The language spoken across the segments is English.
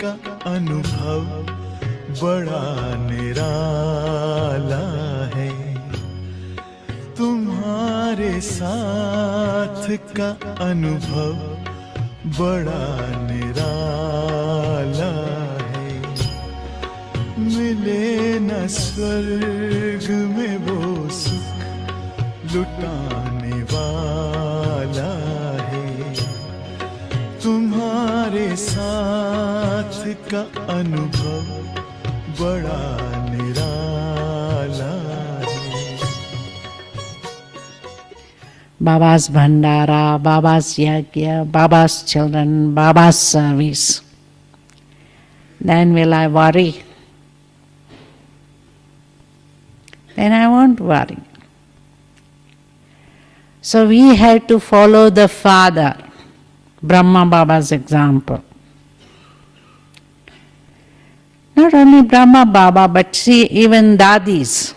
का अनुभव बड़ा निराला है। तुम्हारे साथ का अनुभव बड़ा निराला है। मिले न स्वर्ग में वो सुख लुटाने वाला है। तुम्हारे साथ का अनुभव बड़ा निराला है। Baba's Bhandara, Baba's Yagya, Baba's children, Baba's service. Then will I worry? Then I won't worry. So we have to follow the father, Brahma Baba's example. Not only Brahma Baba, but see even Dadis.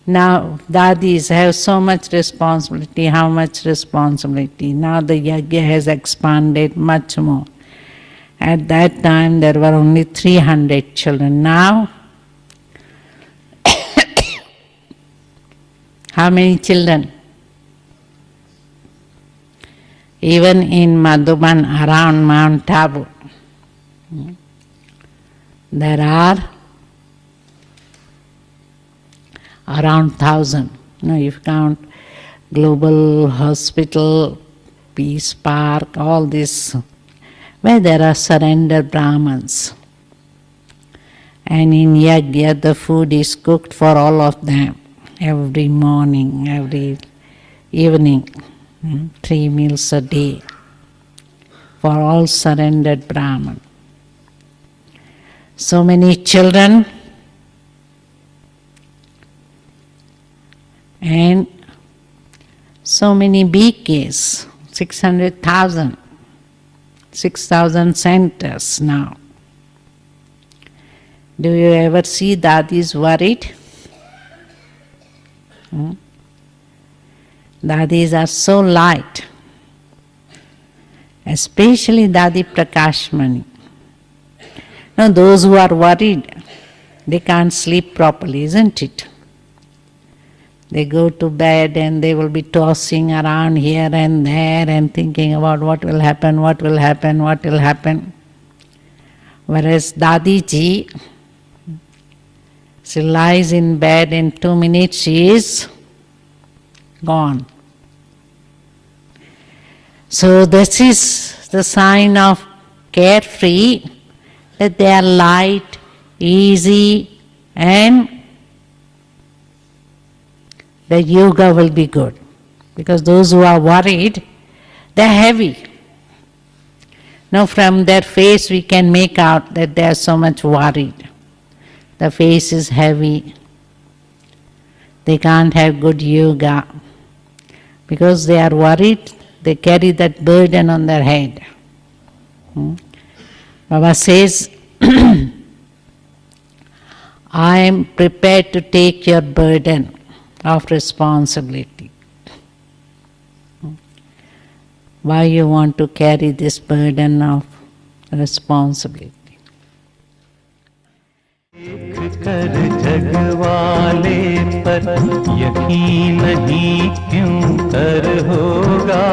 Now Dadis have so much responsibility, how much responsibility. Now the yajna has expanded much more. At that time there were only 300 children. Now, how many children? Even in Madhuban around Mount Tabu, there are around 1,000. Now if you count Global Hospital, Peace Park, all this, where there are surrendered Brahmins. And in yajna the food is cooked for all of them, every morning, every evening, 3 meals a day, for all surrendered Brahman. So many children and so many BKs, 600,000, 6,000 centers now. Do you ever see Dadis worried? Dadis are so light, especially Dadi Prakashmani. Now those who are worried, they can't sleep properly, isn't it? They go to bed and they will be tossing around here and there and thinking about what will happen, what will happen, what will happen. Whereas Dadi ji, she lies in bed, in 2 minutes she is gone. So this is the sign of carefree, that they are light, easy, and the yoga will be good. Because those who are worried, they are heavy. Now from their face we can make out that they are so much worried. The face is heavy. They can't have good yoga. Because they are worried, they carry that burden on their head. Baba says, I am prepared to take your burden of responsibility. Why you want to carry this burden of responsibility? देख कर जग वाले पर यकीन ही क्यों कर होगा।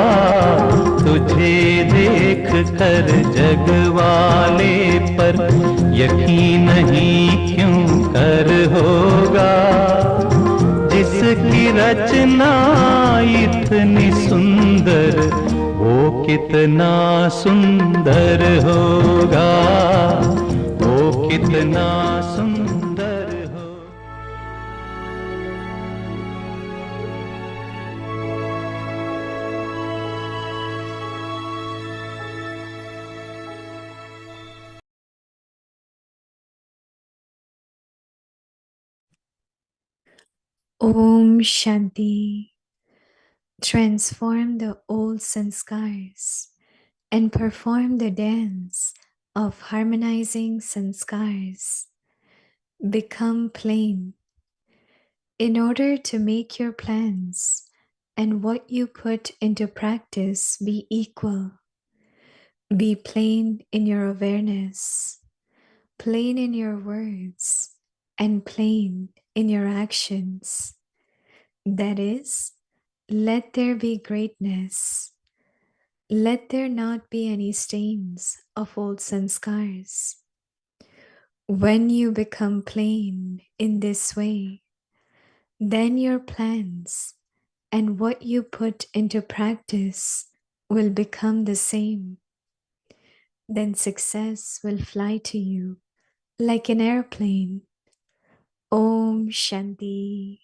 तुझे देख कर जग वाले पर यकीन ही क्यों कर होगा। जिसकी रचना इतनी सुंदर, वो कितना सुंदर होगा, वो कितना सुंदर हो। Om Shanti. Transform the old sanskars and perform the dance of harmonizing sanskars. Become plain. In order to make your plans and what you put into practice be equal, Be plain in your awareness, plain in your words, and plain in your actions. That is, let there be greatness. Let there not be any stains of old sanskars. When you become plain in this way, then your plans and what you put into practice will become the same. Then success will fly to you like an airplane. Om Shanti.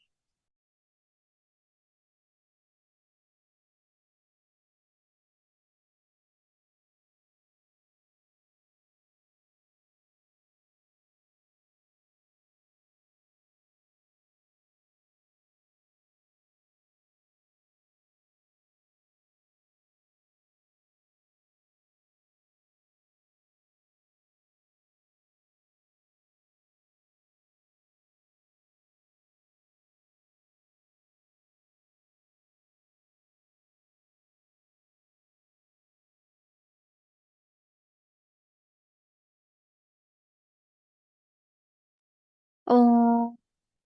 Oh,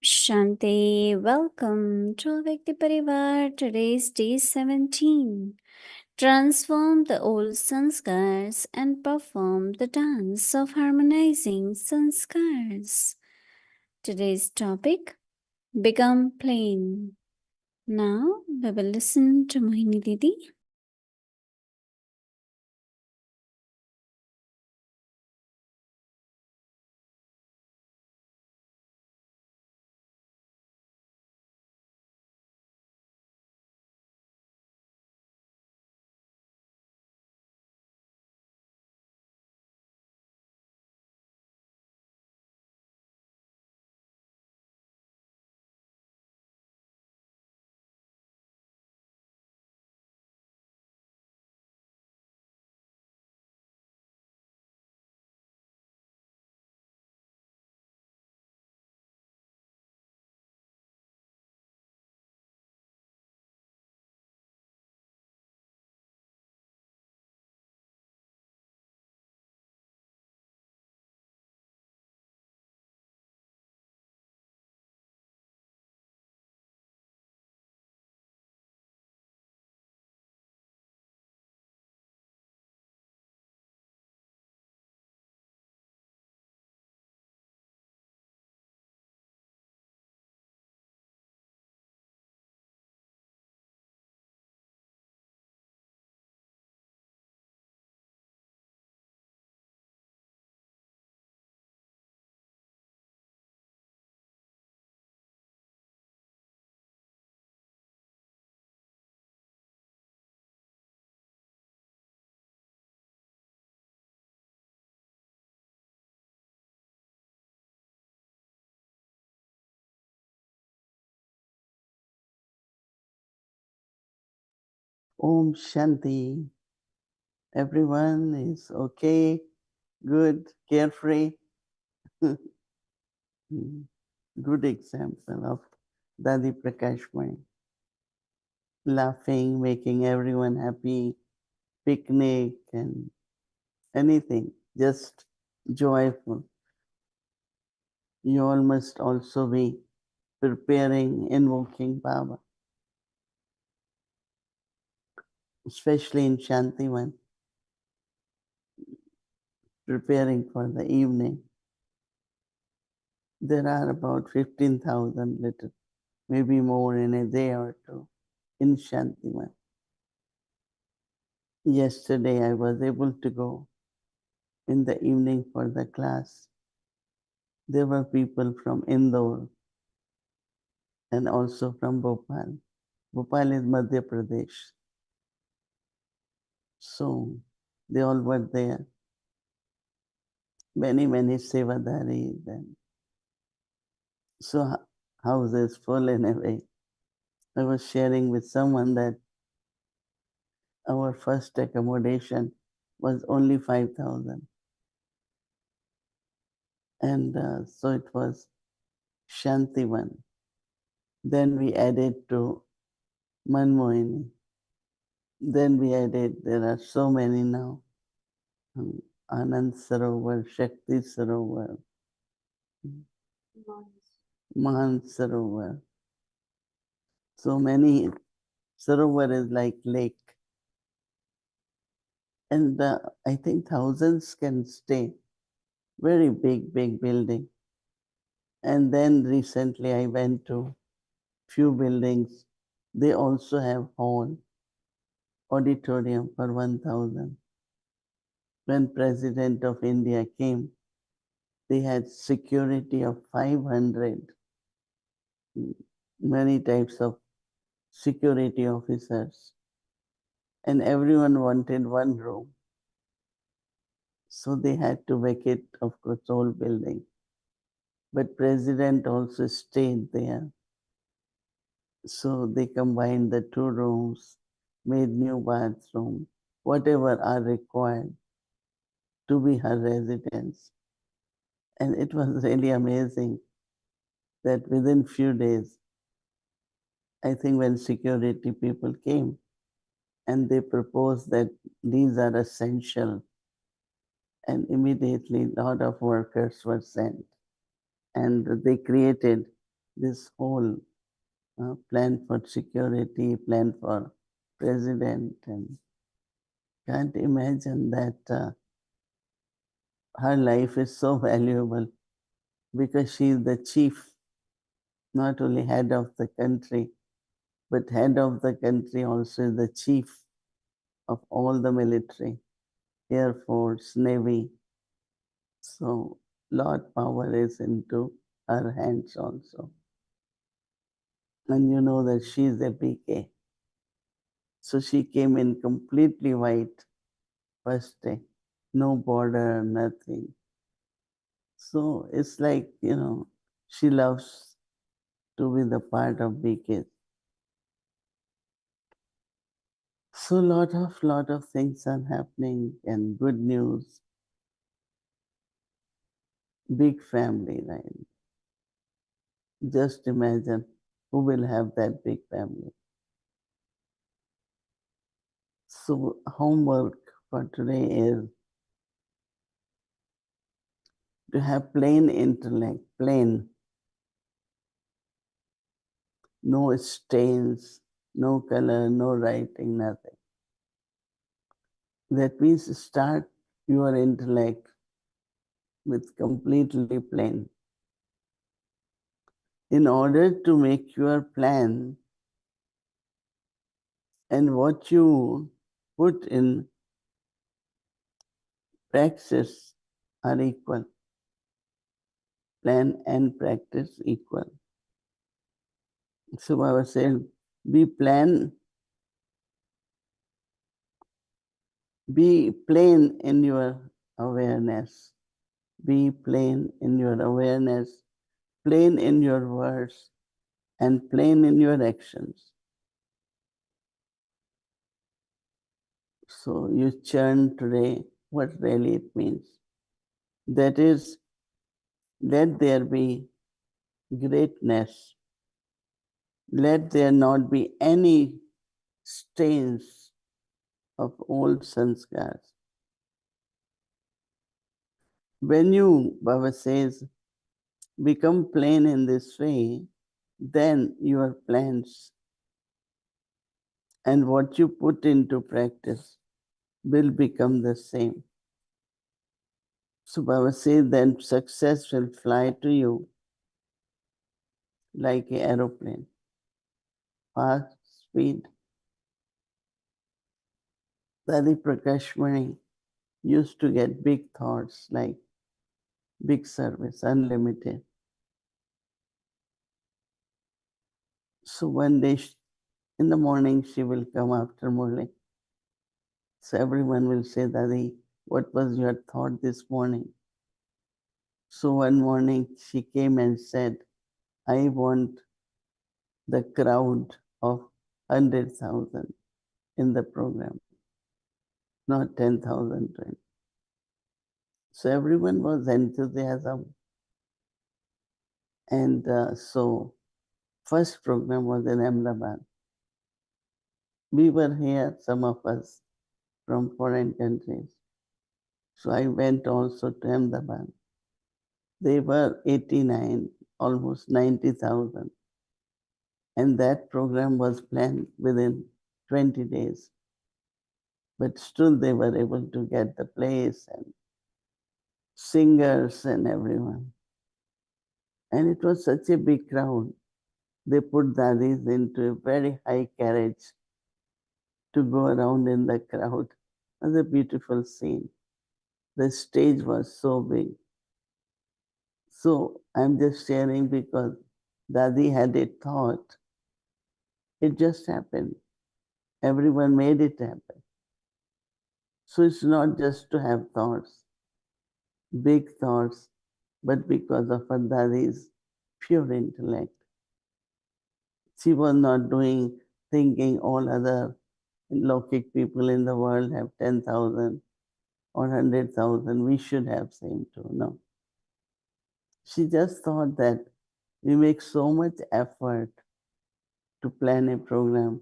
Shanti, welcome to Vyakti Parivar. Today's day 17. Transform the old sanskars and perform the dance of harmonizing sanskars. Today's topic, become plain. Now we will listen to Mohini Didi. Om Shanti. Everyone is okay, good, carefree. Good example of Dadi Prakashmani. Laughing, making everyone happy, picnic and anything, just joyful. You all must also be preparing, invoking Baba, especially in Shantivan, preparing for the evening. There are about 15,000 little, maybe more in a day or two in Shantivan. Yesterday I was able to go in the evening for the class. There were people from Indore and also from Bhopal. Bhopal is Madhya Pradesh. So they all were there. Many sevadaris and so houses full in a way. I was sharing with someone that our first accommodation was only 5,000. And so it was Shantivan. Then we added to Mohini. Then we added, there are so many now. Anand Sarovar, Shakti Sarovar, Mahan Sarovar. So many. Sarovar is like lake. And I think thousands can stay. Very big, big building. And then recently I went to few buildings. They also have hall, auditorium for 1,000. When President of India came, they had security of 500, many types of security officers. And everyone wanted one room. So they had to vacate, of course, whole building. But President also stayed there. So they combined the two rooms, made new bathroom, whatever are required to be her residence. And it was really amazing that within few days, I think when security people came and they proposed that these are essential, and immediately a lot of workers were sent. And they created this whole plan for security, plan for president, and can't imagine that her life is so valuable because she is the chief, not only head of the country, but head of the country also is the chief of all the military, Air Force, Navy. So lot power is into her hands also. And you know that she is a PK. So she came in completely white first day. No border, nothing. So it's like, she loves to be the part of BK. So lot of things are happening and good news. Big family, right? Just imagine who will have that big family. So homework for today is to have plain intellect, plain, no stains, no color, no writing, nothing. That means start your intellect with completely plain. In order to make your plan and what you put in practice are equal. Plan and practice equal. So Baba said, be plain in your awareness. Be plain in your awareness, plain in your words, and plain in your actions. So you churn today what really it means. That is, let there be greatness. Let there not be any stains of old sanskars. When you, Baba says, become plain in this way, then your plans and what you put into practice will become the same. So Baba says then success will fly to you like an aeroplane, fast speed. Tadi Prakashmani used to get big thoughts like big service, unlimited. So one day in the morning she will come after Murli. So everyone will say, Dadi, what was your thought this morning? So one morning she came and said, I want the crowd of 100,000 in the program, not 10,000. So everyone was enthusiasm. And so first program was in Ahmedabad. We were here, some of us from foreign countries. So I went also to Ahmedabad. They were 89, almost 90,000. And that program was planned within 20 days. But still they were able to get the place and singers and everyone. And it was such a big crowd. They put daddies into a very high carriage to go around in the crowd. It was a beautiful scene. The stage was so big. So I'm just sharing because Dadi had a thought. It just happened. Everyone made it happen. So it's not just to have thoughts, big thoughts, but because of her Dadi's pure intellect. She was not doing, thinking all other Lokik people in the world have 10,000 or 100,000. We should have same too. No. She just thought that we make so much effort to plan a program,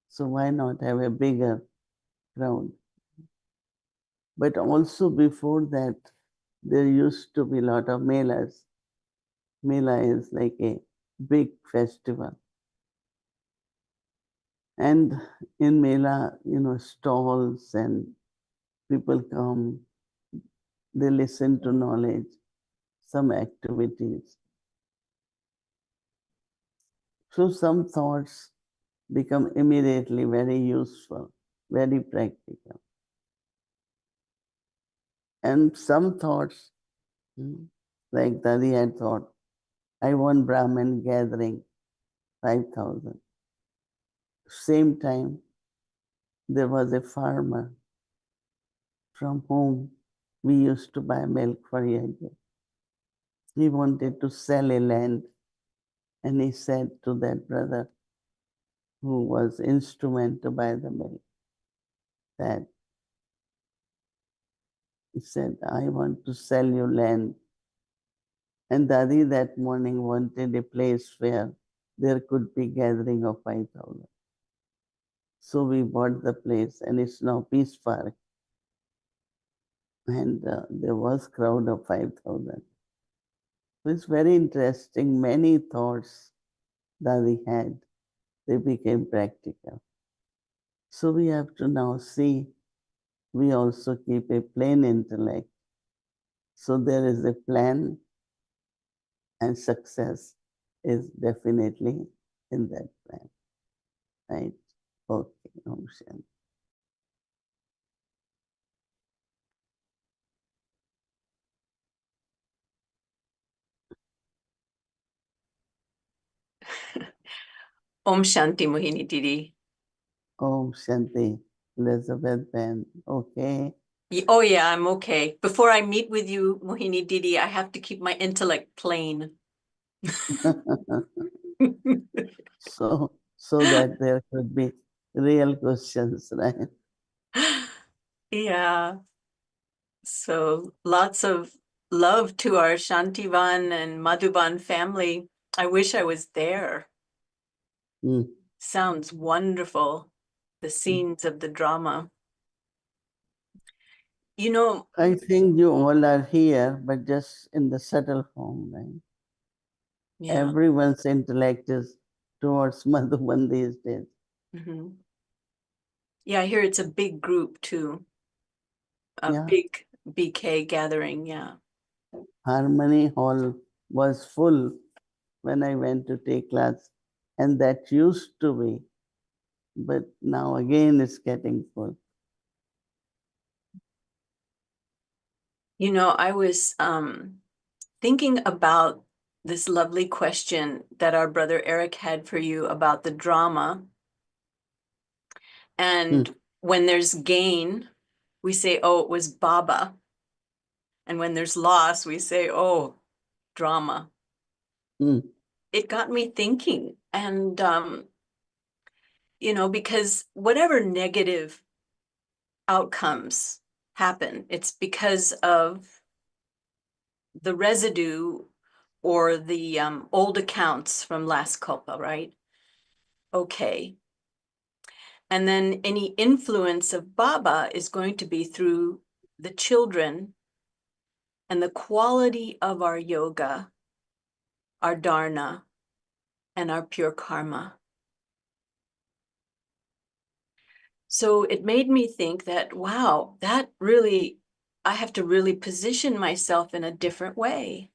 so why not have a bigger crowd? But also before that, there used to be a lot of melas. Mela is like a big festival. And in Mela, stalls and people come, they listen to knowledge, some activities. So some thoughts become immediately very useful, very practical. And some thoughts, like Dadi had thought, I want Brahmin gathering 5,000. Same time, there was a farmer from whom we used to buy milk for Yajna. He wanted to sell a land, and he said to that brother who was instrument to buy the milk, that he said, I want to sell you land. And Dadi that morning wanted a place where there could be gathering of 5,000. So we bought the place, and it's now Peace Park. And there was crowd of 5,000. So it's very interesting. Many thoughts Dadi had, they became practical. So we have to now see, we also keep a plain intellect. So there is a plan, and success is definitely in that plan. Right? Okay, Om Shanti. Om Shanti, Mohini Didi. Om Shanti, Elizabeth Ben. Okay. Oh yeah, I'm okay. Before I meet with you, Mohini Didi, I have to keep my intellect plain. so that there could be real questions, right? Yeah. So lots of love to our Shantivan and Madhuban family. I wish I was there. Sounds wonderful. The scenes of the drama. You know, I think you all are here, but just in the subtle form, right? yeah. Everyone's intellect is towards Madhuban these days. Mm-hmm. Yeah, I hear it's a big group too. A Yeah. big BK gathering, yeah. Harmony Hall was full when I went to take class, and that used to be, but now again it's getting full. You know, I was thinking about this lovely question that our brother Eric had for you about the drama. And when there's gain, we say, oh, it was Baba. And when there's loss, we say, oh, drama. It got me thinking. And, because whatever negative outcomes happen, it's because of the residue or the old accounts from last Kalpa, right? Okay. And then any influence of Baba is going to be through the children, and the quality of our yoga, our dharana, and our pure karma. So it made me think that, wow, that really, I have to really position myself in a different way.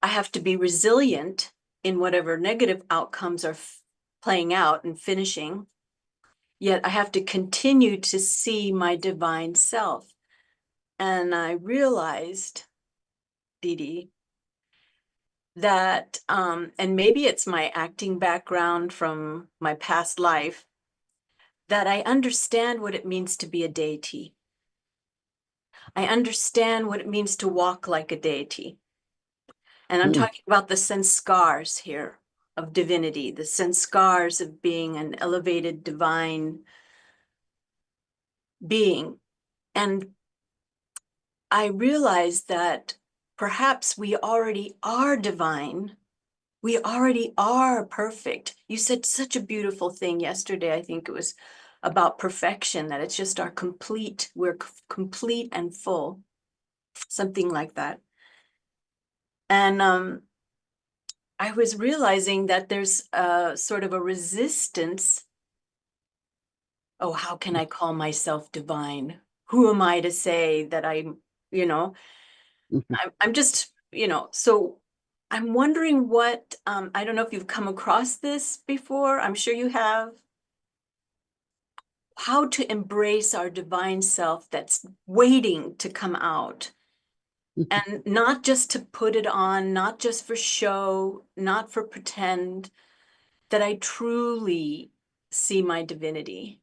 I have to be resilient in whatever negative outcomes are playing out and finishing. Yet I have to continue to see my divine self. And I realized, Didi, that, and maybe it's my acting background from my past life, that I understand what it means to be a deity. I understand what it means to walk like a deity. And I'm talking about the sanskars here of divinity, the sanskars of being an elevated divine being. And I realized that perhaps we already are divine. We already are perfect. You said such a beautiful thing yesterday. I think it was about perfection, that it's just we're complete and full, something like that. And I was realizing that there's a sort of a resistance. Oh, how can I call myself divine? Who am I to say that I'm, I'm just, so I'm wondering what, I don't know if you've come across this before. I'm sure you have. How to embrace our divine self that's waiting to come out. And not just to put it on, not just for show, not for pretend, that I truly see my divinity.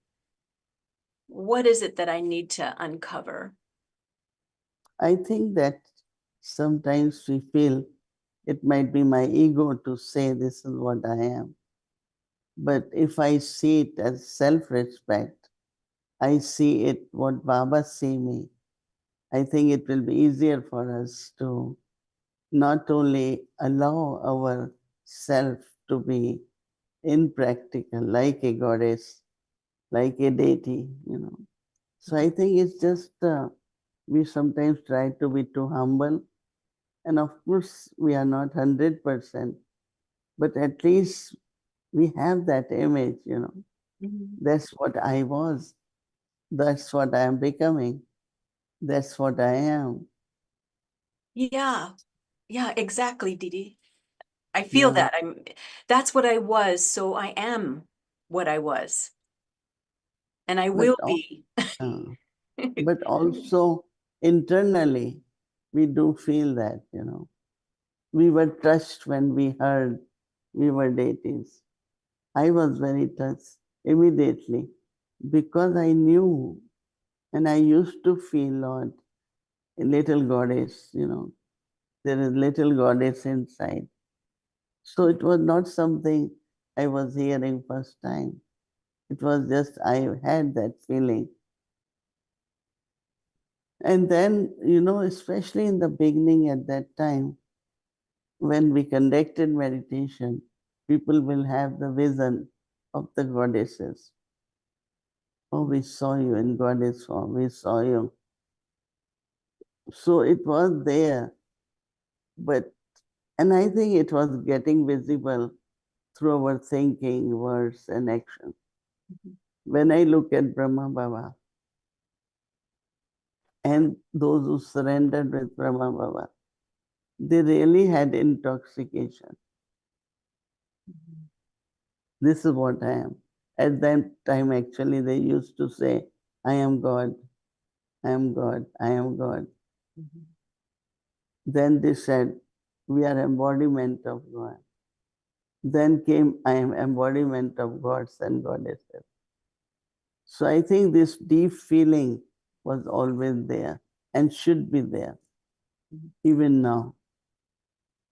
What is it that I need to uncover? I think that sometimes we feel it might be my ego to say this is what I am. But if I see it as self-respect, I see it what Baba see me, I think it will be easier for us to not only allow our self to be impractical, like a goddess, like a deity, So I think it's just, we sometimes try to be too humble. And of course, we are not 100%, but at least we have that image, That's what I was. That's what I am becoming. That's what I am. Yeah, exactly, Didi. I feel that that's what I was, so I am what I was. And I But, will be. but also internally, we do feel that, We were touched when we heard we were deities. I was very touched immediately because I knew and I used to feel, Lord, a little goddess, there is little goddess inside. So it was not something I was hearing first time. It was just I had that feeling. And then, especially in the beginning at that time, when we conducted meditation, people will have the vision of the goddesses. Oh, we saw you in goddess form, we saw you. So it was there, and I think it was getting visible through our thinking, words, and action. When I look at Brahma Baba and those who surrendered with Brahma Baba, they really had intoxication. This is what I am. At that time, actually, they used to say, I am God, I am God, I am God. Then they said, we are embodiment of God. Then came, I am embodiment of gods and goddesses. So I think this deep feeling was always there and should be there, even now.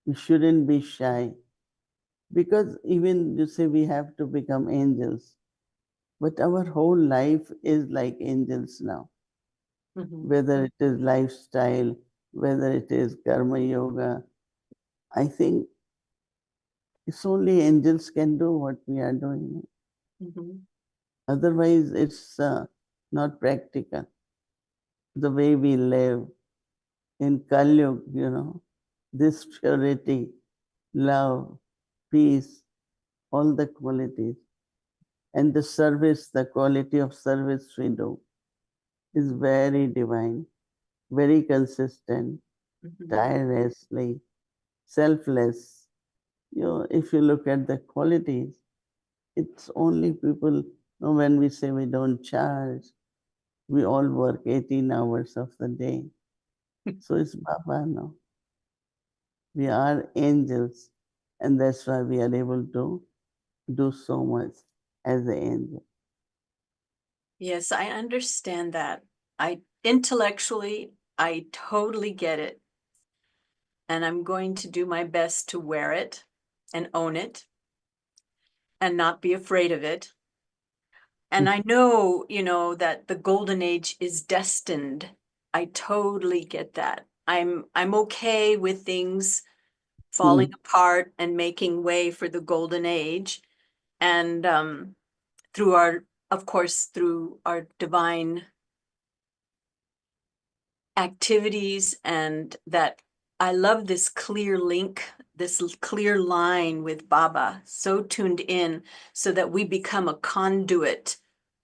We shouldn't be shy. Because even you say we have to become angels, but our whole life is like angels now. Whether it is lifestyle, whether it is karma yoga, I think it's only angels can do what we are doing. Otherwise, it's not practical. The way we live in Kali Yuga, this purity, love, peace, all the qualities, and the service, the quality of service we do is very divine, very consistent, tirelessly, selfless. If you look at the qualities, it's only people, when we say we don't charge, we all work 18 hours of the day. So it's Baba, no? We are angels, and that's why we are able to do so much as an angel. Yes, I understand that. Intellectually, I totally get it. And I'm going to do my best to wear it and own it and not be afraid of it. And I know, that the golden age is destined. I totally get that. I'm okay with things falling apart and making way for the golden age. And of course, through our divine activities, and that I love this clear link, this clear line with Baba, so tuned in so that we become a conduit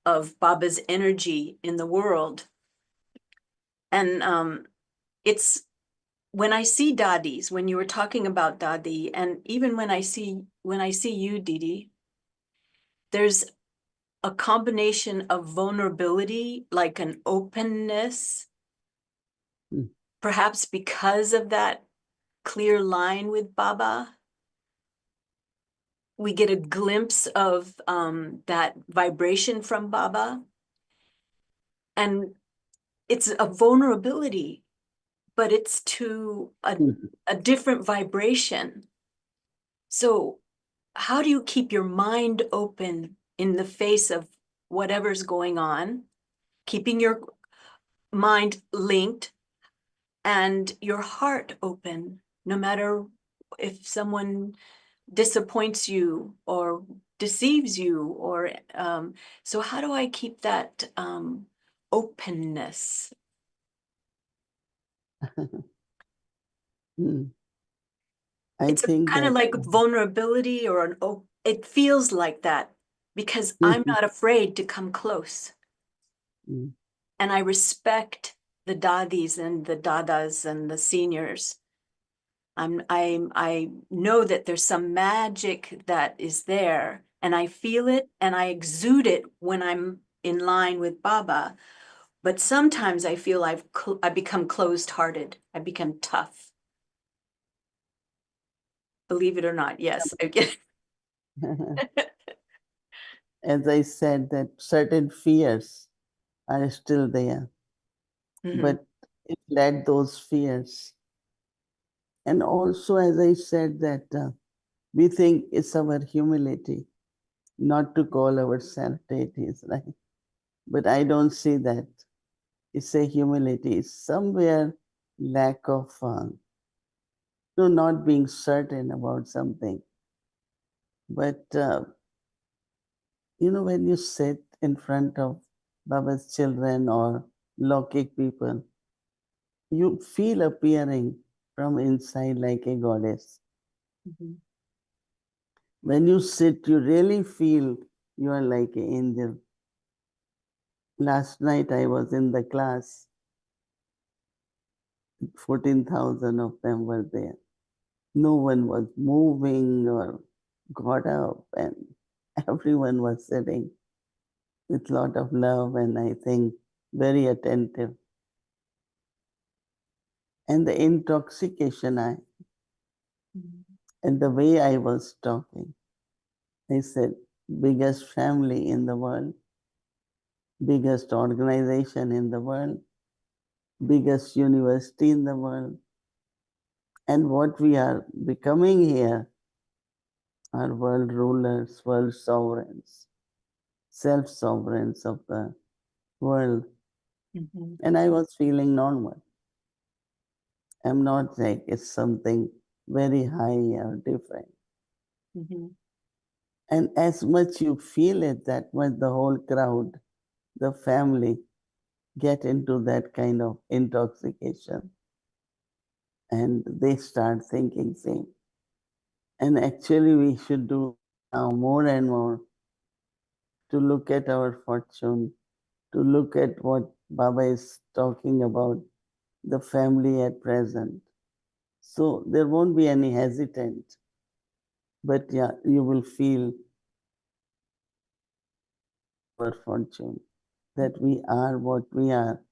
of Baba's energy in the world. And it's when I see Dadis, when you were talking about Dadi, and even when I see you, Didi, there's a combination of vulnerability, like an openness, perhaps because of that clear line with Baba. We get a glimpse of that vibration from Baba. And it's a vulnerability, but it's to a different vibration. So how do you keep your mind open in the face of whatever's going on, keeping your mind linked and your heart open, no matter if someone disappoints you or deceives you, or so how do I keep that openness? It's think kind of that like vulnerability, or it feels like that because I'm not afraid to come close. And I respect the dadis and the dadas and the seniors. I know that there's some magic that is there, and I feel it and I exude it when I'm in line with Baba. But sometimes I feel I become closed-hearted. I become tough. Believe it or not, yes, I get as I said, that certain fears are still there. But let those fears. And also, as I said, that we think it's our humility not to call ourselves deities, right? But I don't see that. It's a humility. It's somewhere lack of not being certain about something. But when you sit in front of Baba's children or Lokik people, you feel appearing from inside like a goddess. When you sit, you really feel you are like an angel. Last night I was in the class, 14,000 of them were there. No one was moving or got up, and everyone was sitting with a lot of love and I think very attentive. And the intoxication and the way I was talking, I said, biggest family in the world, biggest organization in the world, biggest university in the world. And what we are becoming here are world rulers, world sovereigns, self-sovereigns of the world. And I was feeling normal. I'm not like it's something very high or different. And as much you feel it, that much the whole crowd, the family, get into that kind of intoxication. And they start thinking same. And actually we should do now more and more to look at our fortune, to look at what Baba is talking about, the family at present. So there won't be any hesitant. But yeah, you will feel our fortune, that we are what we are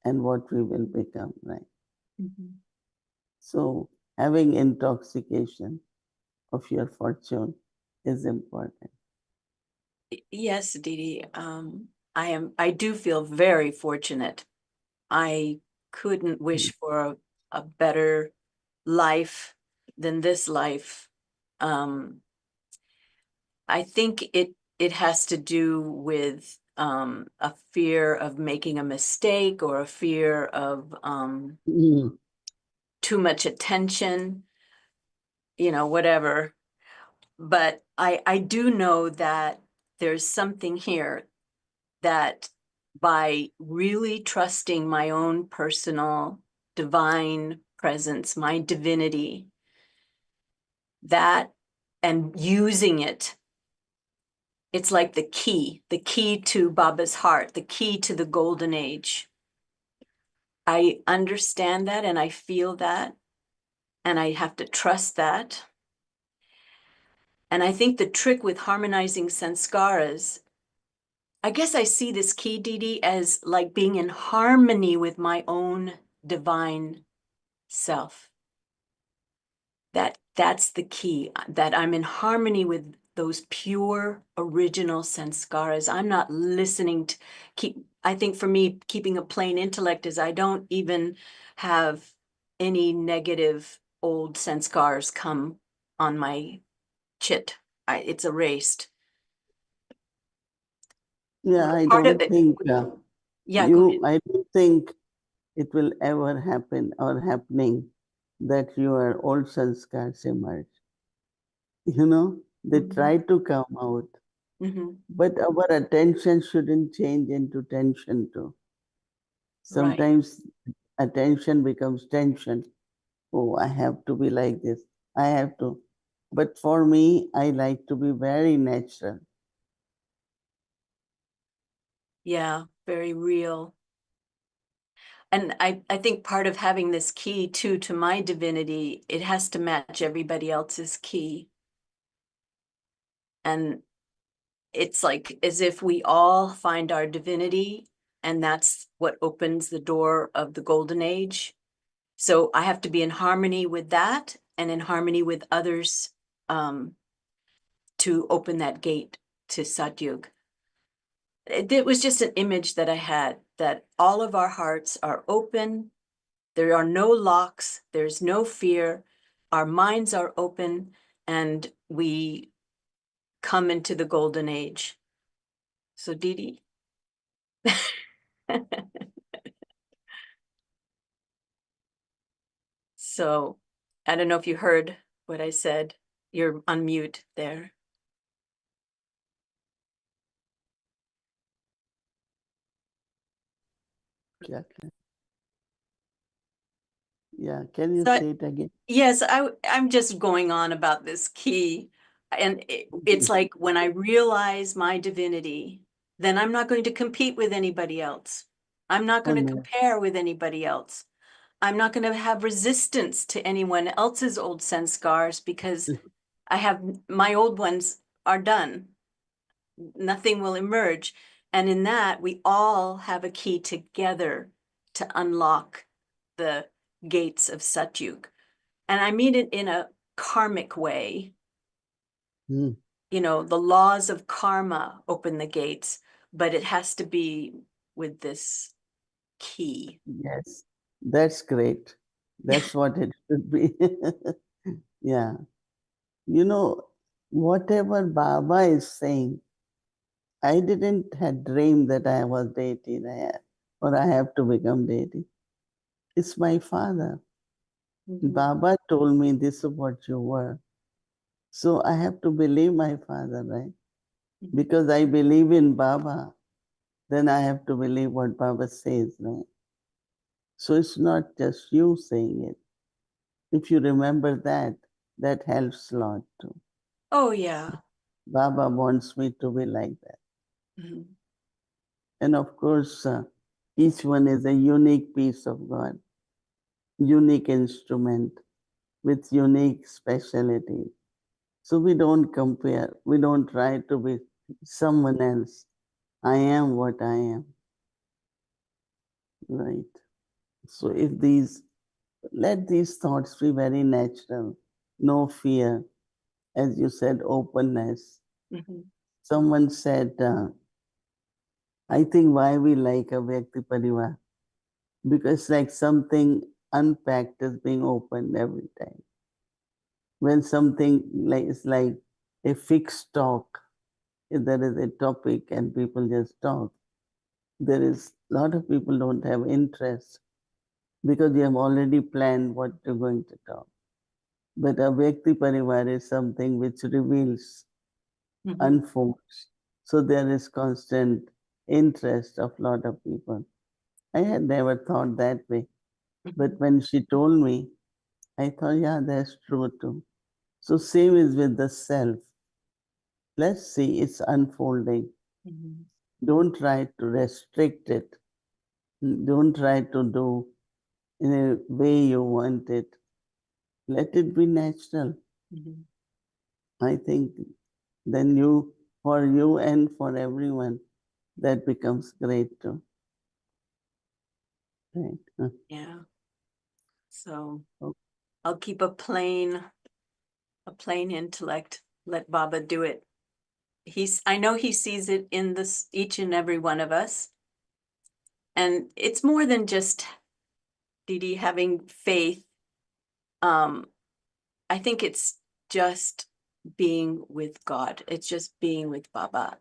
and what we will become, right? Mhm. So having intoxication of your fortune is important. Yes, Didi. I do feel very fortunate. I couldn't wish for a better life than this life. I think it has to do with a fear of making a mistake or a fear of too much attention, whatever. But I do know that there's something here that by really trusting my own personal divine presence, my divinity, that and using it, it's like the key to Baba's heart, the key to the golden age. I understand that and I feel that, and I have to trust that. And I think the trick with harmonizing sanskaras, I guess I see this key, Didi, as like being in harmony with my own divine self. That's the key, that I'm in harmony with those pure original sanskaras. I'm not listening to I think for me, keeping a plain intellect is I don't even have any negative old sanskars come on my chit. It's erased. Yeah, I Part of don't it. think Yeah, go ahead. I don't think it will ever happen or happening that your old sanskars emerge. They try to come out, but our attention shouldn't change into tension too. Right. Sometimes attention becomes tension. Oh, I have to be like this. I have to. But for me, I like to be very natural. Yeah, very real. And I think part of having this key too to my divinity, it has to match everybody else's key. And it's like as if we all find our divinity, and that's what opens the door of the golden age. So I have to be in harmony with that and in harmony with others to open that gate to Satyug. It was just an image that I had, that all of our hearts are open. There are no locks. There's no fear. Our minds are open, and we come into the golden age. So, Didi. So, I don't know if you heard what I said. You're on mute there. Yeah, can you So say it again? yes, I'm just going on about this key. And it's like when I realize my divinity, then I'm not going to compete with anybody else. I'm not Oh, going to no. compare with anybody else. I'm not going to have resistance to anyone else's old sanskars because I have my old ones are done. Nothing will emerge. And in that, we all have a key together to unlock the gates of Satyug. And I mean it in a karmic way. Hmm. The laws of karma open the gates, but it has to be with this key. Yes, that's great. That's what it should be. Yeah. Whatever Baba is saying, I didn't had dreamed that I was deity or I have to become deity. It's my father. Baba told me this is what you were. So I have to believe my father, right? Because I believe in Baba, then I have to believe what Baba says, right? So it's not just you saying it. If you remember that, that helps a lot too. Oh, yeah. Baba wants me to be like that. Mm-hmm. And of course, each one is a unique piece of God, unique instrument with unique speciality. So we don't compare, we don't try to be someone else. I am what I am, right? So let these thoughts be very natural, no fear, as you said, openness. Mm-hmm. Someone said, I think why we like a Vyakti Parivar, because like something unpacked is being opened every time. When something like is like a fixed talk, if there is a topic and people just talk, there is a lot of people don't have interest because you have already planned what you're going to talk. But a Vyakti Parivar is something which reveals, Mm-hmm. unfolds. So there is constant interest of a lot of people. I had never thought that way. But when she told me, I thought, yeah, that's true too. So same is with the self. Let's see, it's unfolding. Mm-hmm. Don't try to restrict it. Don't try to do in a way you want it. Let it be natural. Mm-hmm. I think then for you and for everyone, that becomes great too. Right. Yeah. So Okay. I'll keep a plain intellect. Let Baba do it. I know he sees it in each and every one of us. And it's more than just Didi having faith. I think it's just being with God. It's just being with Baba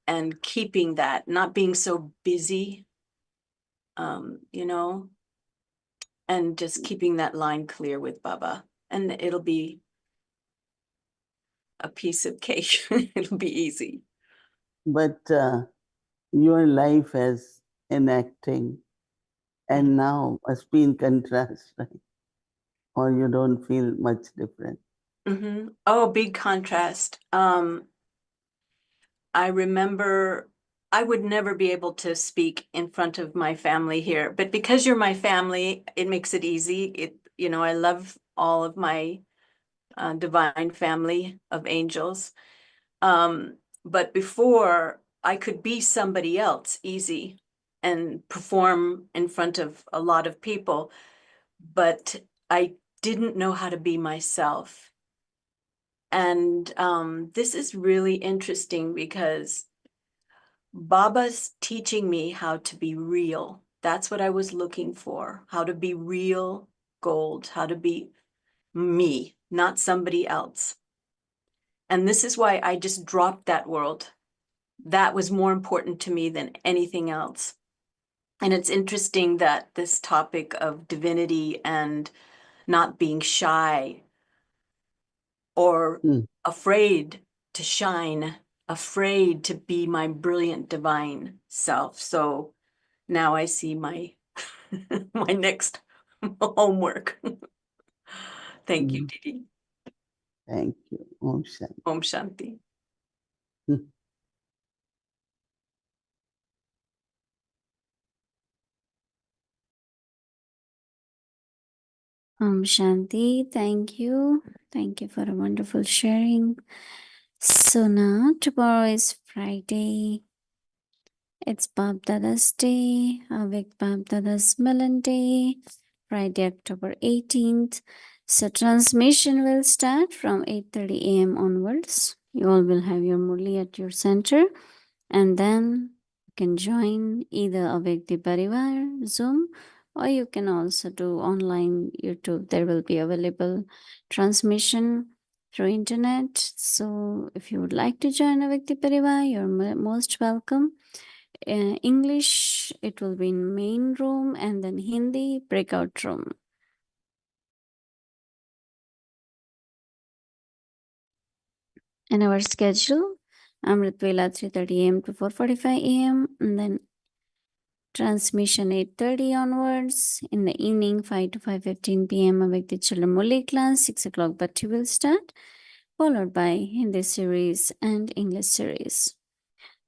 and keeping that, not being so busy, you know, and just keeping that line clear with Baba. And it'll be a piece of cake. It'll be easy. But your life as enacting and now must be in contrast, right? Or you don't feel much different. Mm-hmm. Oh, big contrast. I remember I would never be able to speak in front of my family here, but because you're my family, it makes it easy. I love all of my divine family of angels. But before I could be somebody else easy and perform in front of a lot of people, but I didn't know how to be myself. And this is really interesting because Baba's teaching me how to be real. That's what I was looking for, how to be real gold, how to be me, not somebody else. And this is why I just dropped that world. That was more important to me than anything else. And it's interesting that this topic of divinity and not being shy or afraid to shine, afraid to be my brilliant divine self. So now I see my my next homework. Thank you, Didi. Thank you. Om Shanti. Om Shanti. Om Shanti, thank you. Thank you for a wonderful sharing. So now, tomorrow is Friday. It's Bab Dada's Day, avec Bab Dada's Melon Day, Friday, October 18th. So transmission will start from 8:30 a.m. onwards. You all will have your Murli at your center, and then you can join either Avek the Parivar Zoom, or you can also do online YouTube. There will be available transmission through internet. So if you would like to join Avek the Parivar, you're most welcome. English, it will be in main room, and then Hindi breakout room. In our schedule, Amrit Vela 3:30 a.m. to 4:45 a.m. and then transmission 8:30 onwards. In the evening, 5 to 5:15 p.m. Avekti Chalamuli class, 6 o'clock Bhakti will start, followed by Hindi series and English series.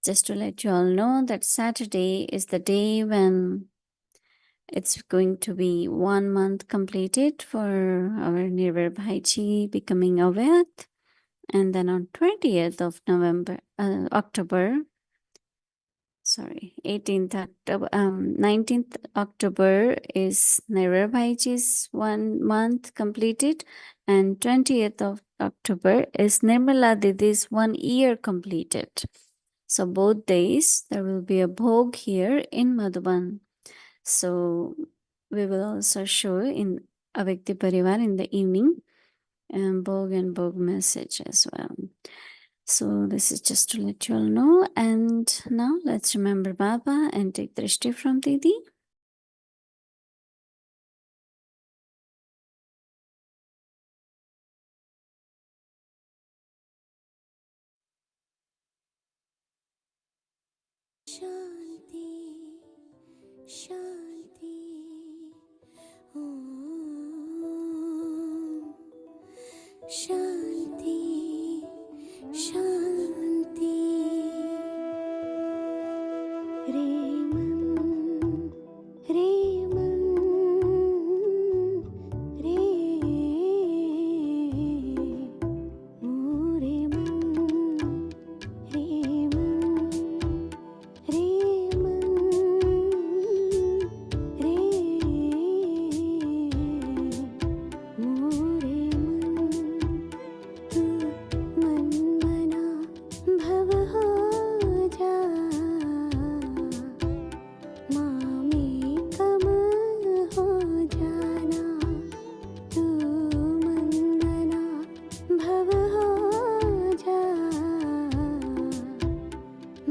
Just to let you all know that Saturday is the day when it's going to be 1 month completed for our Nirvar Bhaiji becoming a Vyat. And then on 20th of October, 18th October, 19th October is Nirvar Bhaiji's 1 month completed, and 20th of October is Nirmala Didi's 1 year completed. So both days there will be a bhog here in Madhuban. So we will also show in Avyakti Parivar in the evening bhog and bhog message as well. So this is just to let you all know. And now let's remember Baba and take drishti from Didi. Shanti, Shanti, Om. Shanti, Shanti. Reman, Reman, Re, Moreman, Reman. Reman, Re, Moreman, tu man mana bhav ho ja, mame kam ho jana, tu man mana bhav ho ja,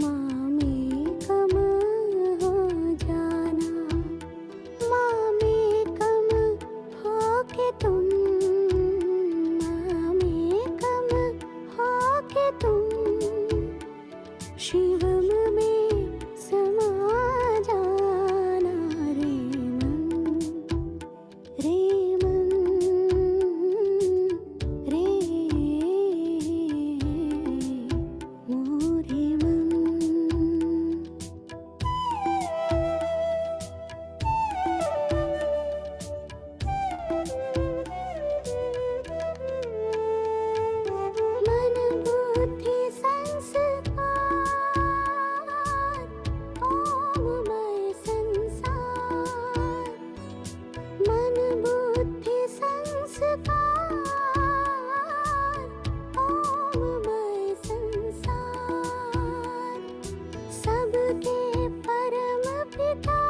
मामेकम हो जाना, मामेकम हो के तुम, मामेकम हो के तुम, शिवम में समा जाना, रे मन, रे मन, रे मोरे मन. मन बुद्धि संस्कार, ओममय संसार, मन बुद्धि संस्कार, ओममय संसार, सबके परम पिता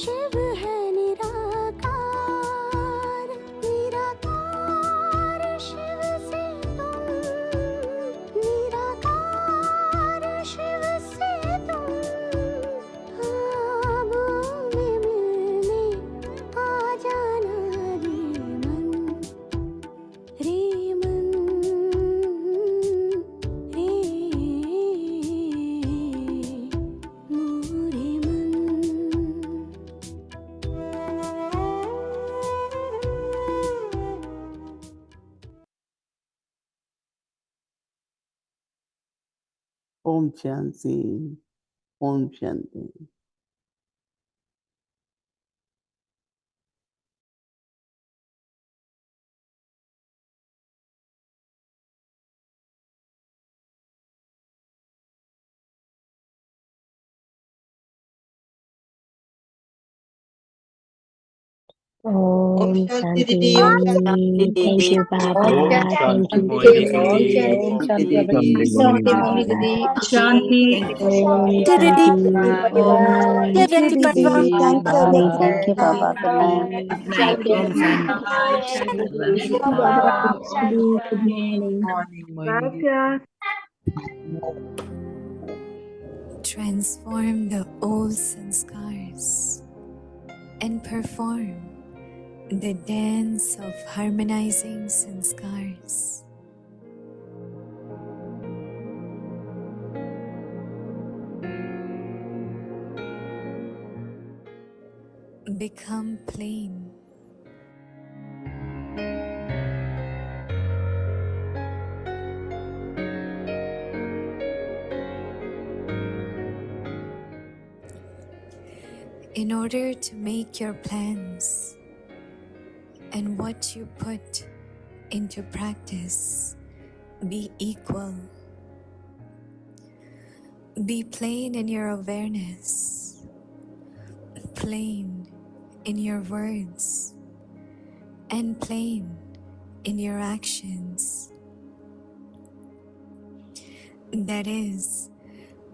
शिव है निराकार, निराकार शिव से तुम, निराकार शिव से तुम, ख्वाबों में मिलने आ जाना, रे मन, रे मन, रे मोरे मन. Om Shanti, Om Shanti. Om Shanti Shanti. Didi, Om Shanti. Thank you, Baba. Om Thank Shanti you, Mohini Didi. Didi. Om Shanti Abhi. Om Shanti Mohini Baba. Didi. Shanti. Thank you for Om sharing. Shanti. Om Om Avyakti Shanti Shanti. Parivar. Didi. Thank you, Bye. Doctor. Thank you, Baba. Good night. Good night. Om Shanti. Good morning. Morning, Mohini Didi. Gracias. Transform the old sanskars and perform the dance of harmonizing sanskars. Become plain. In order to make your plans and what you put into practice be equal, be plain in your awareness, plain in your words, and plain in your actions. That is,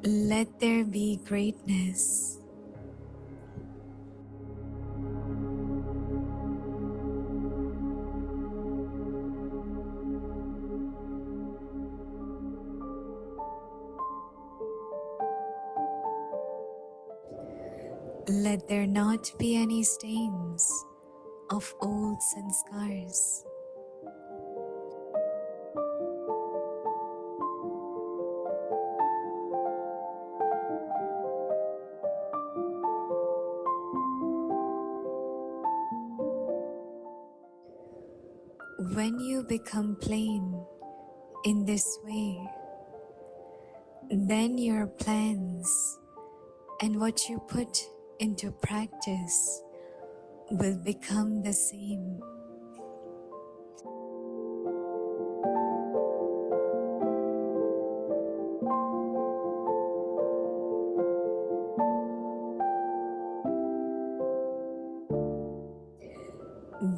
let there be greatness. Let there not be any stains of old sanskars. When you become plain in this way, then your plans and what you put into practice will become the same.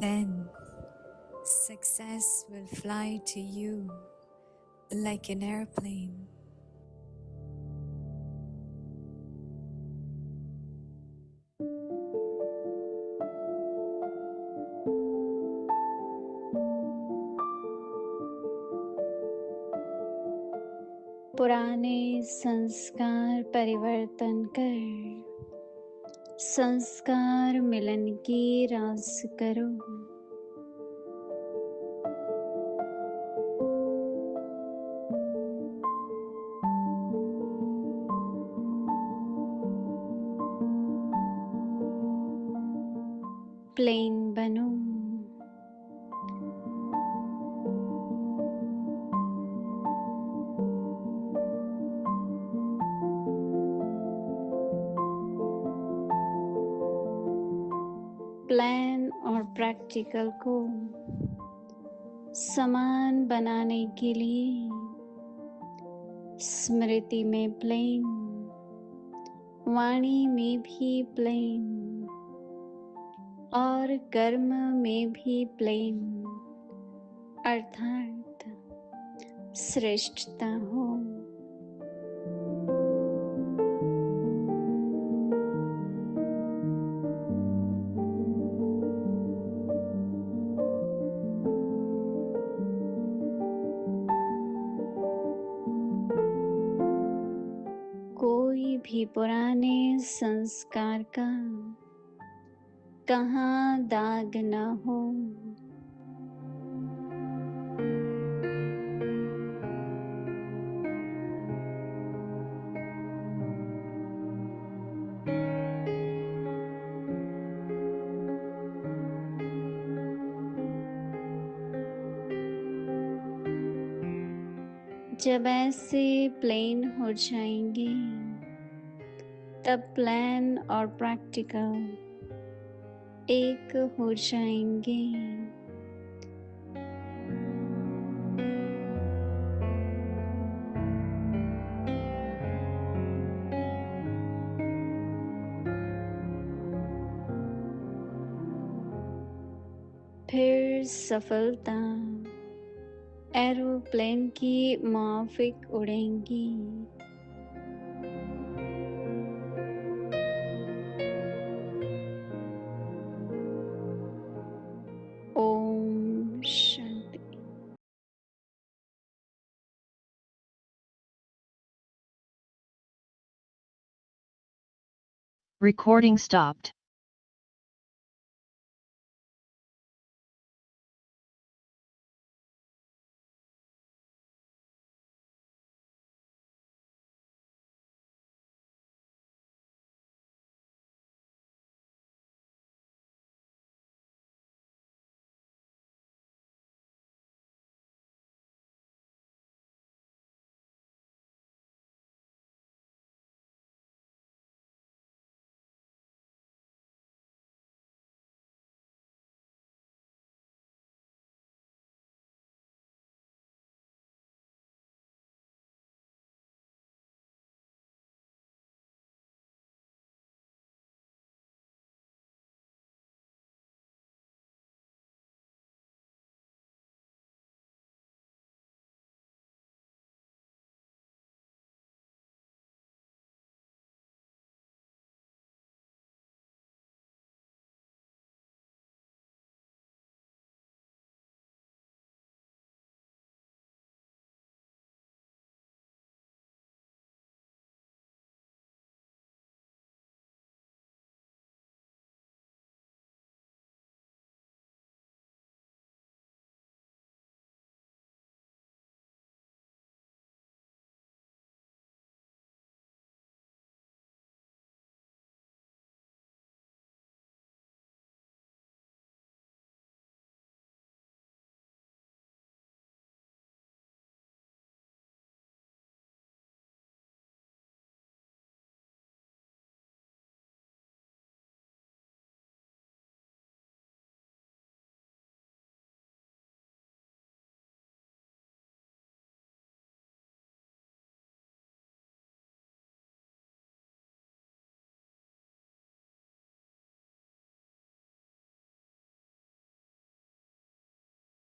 Then success will fly to you like an airplane. पुराने संस्कार परिवर्तन कर संस्कार मिलन की रास करो। Plane बनो। Plan और प्रैक्टिकल को समान बनाने के लिए स्मृति में प्लेन, वाणी में भी प्लेन और कर्म में भी प्लेन अर्थात श्रेष्ठता हो। कोई भी पुराने संस्कार का कहाँ दाग न हो। जब ऐसे प्लेन हो जाएंगे तब प्लान और प्रैक्टिकल एक हो जाएंगे। फिर सफलता एरोप्लेन की माफिक उड़ेंगी। ओम शांति। Recording stopped.